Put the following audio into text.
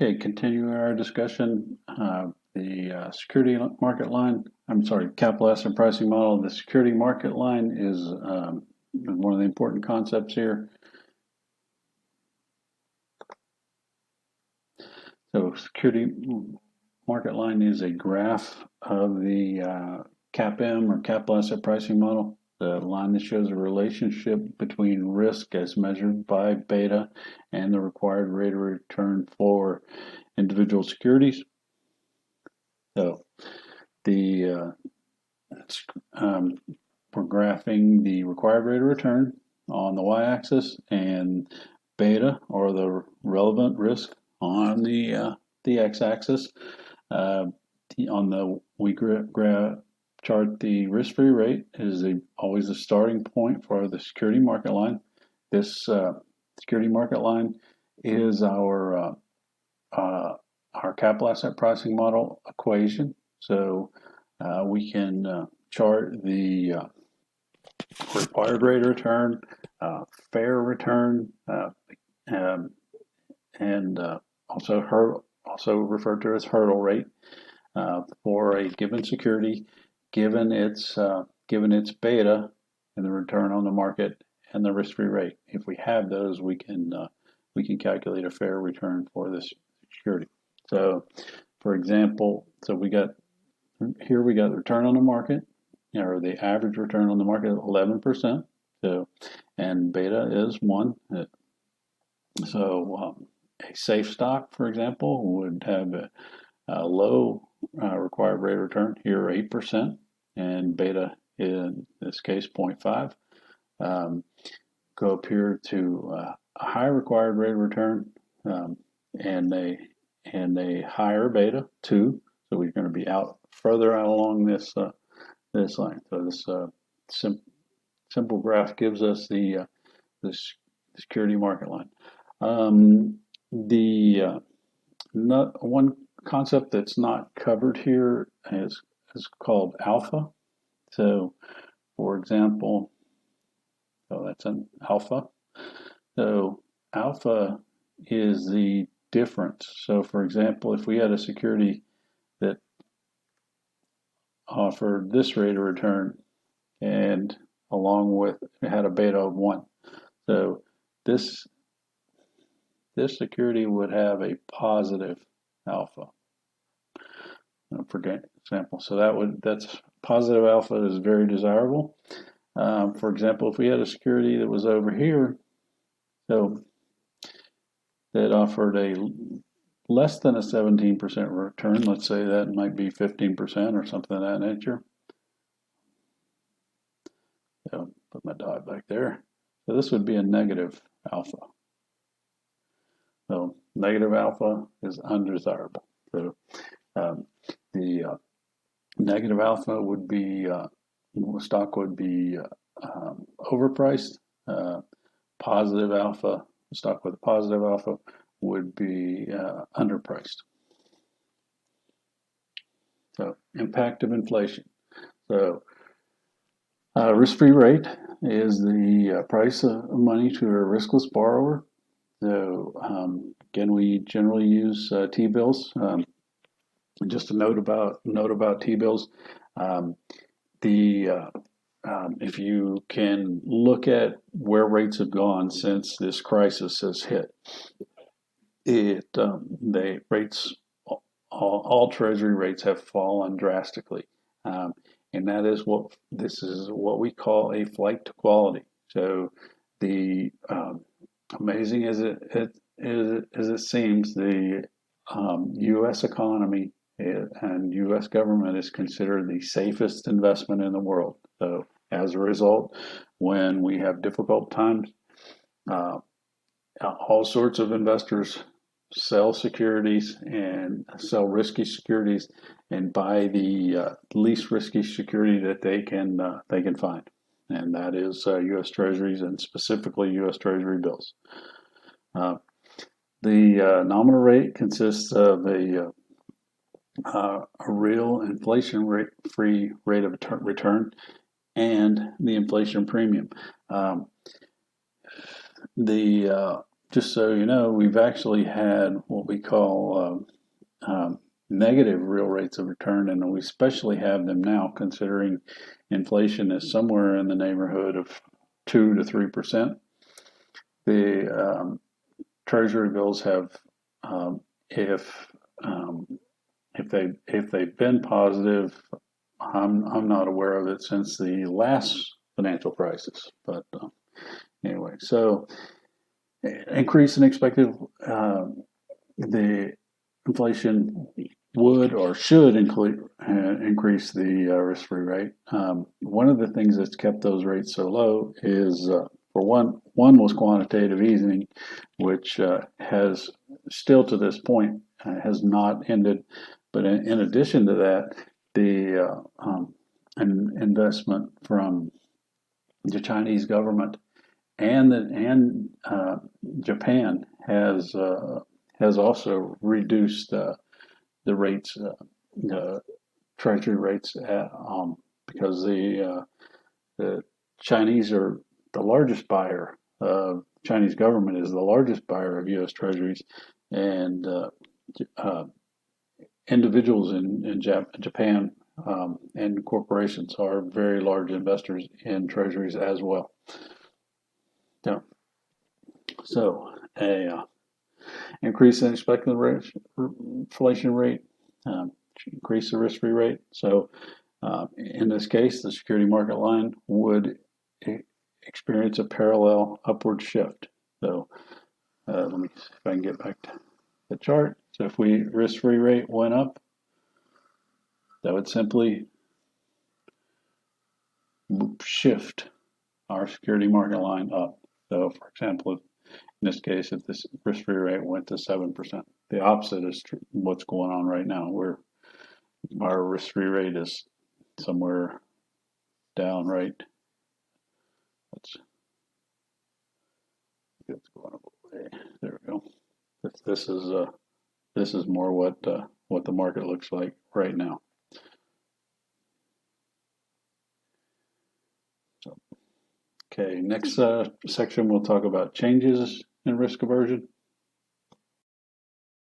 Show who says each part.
Speaker 1: Okay, continuing our discussion, the security market line, capital asset pricing model. The security market line is one of the important concepts here. So security market line is a graph of the CAPM or capital asset pricing model. The line that shows a relationship between risk as measured by beta and the required rate of return for individual securities. So we're graphing the required rate of return on the y-axis and beta, or the relevant risk, on the x-axis. We chart the risk-free rate is always the starting point for the security market line. This security market line is our capital asset pricing model equation. So we can chart the required rate of return, fair return, and also referred to as hurdle rate for a given security, given its beta and the return on the market and the risk-free rate. If we have those, we can calculate a fair return for this security. So, for example, we got the return on the market, or the average return on the market, 11%. So, and beta is 1. So, a safe stock, for example, would have a low required rate of return, here 8%, and beta in this case 0.5. Go up here to a high required rate of return and a higher beta, 2. So we're going to be further out along this line. So this simple graph gives us the security market line. One concept that's not covered here is called alpha. So, for example, that's an alpha. So alpha is the difference. So, for example, if we had a security that offered this rate of return, and along with it had a beta of 1, so this security would have a positive alpha. For example, so that's positive alpha is very desirable. For example, if we had a security that was over here, so that offered a less than a 17% return, let's say that might be 15% or something of that nature. So put my dot back there. So this would be a negative alpha. So negative alpha is undesirable. So the negative alpha would be stock would be overpriced. Positive alpha, stock with a positive alpha, would be underpriced. So impact of inflation. So risk-free rate is the price of money to a riskless borrower. So again, we generally use T-bills. Just a note about T-bills. If you can look at where rates have gone since this crisis has hit, all Treasury rates have fallen drastically, and this is what we call a flight to quality. So the amazing as it seems, the U.S. economy and U.S. government is considered the safest investment in the world. So as a result, when we have difficult times, all sorts of investors sell securities and sell risky securities and buy the least risky security that they can find, and that is U.S. Treasuries, and specifically U.S. Treasury bills. The nominal rate consists of a real inflation-free rate of return and the inflation premium. The just so you know, we've actually had what we call negative real rates of return, and we especially have them now considering inflation is somewhere in the neighborhood of 2 to 3%. The Treasury bills have, if they've been positive, I'm not aware of it since the last financial crisis. But anyway, so increase in expected the inflation would or should increase the risk-free rate. One of the things that's kept those rates so low is, for one was quantitative easing, which has still to this point has not ended. But in addition to that, the an investment from the Chinese government and Japan has also reduced the rates, the treasury rates, because the Chinese are the largest buyer. Chinese government is the largest buyer of U.S. treasuries, and uh, individuals in Japan and corporations are very large investors in treasuries as well. Yeah. So a increase in expected inflation rate, increase the risk-free rate. So in this case, the security market line would experience a parallel upward shift. So let me see if I can get back to the chart. So if risk-free rate went up, that would simply shift our security market line up. So for example, in this case, if this risk-free rate went to 7%, the opposite is what's going on right now, where our risk-free rate is somewhere down, right? It's going away. There we go. This is more what the market looks like right now. So, okay, next section we'll talk about changes in risk aversion.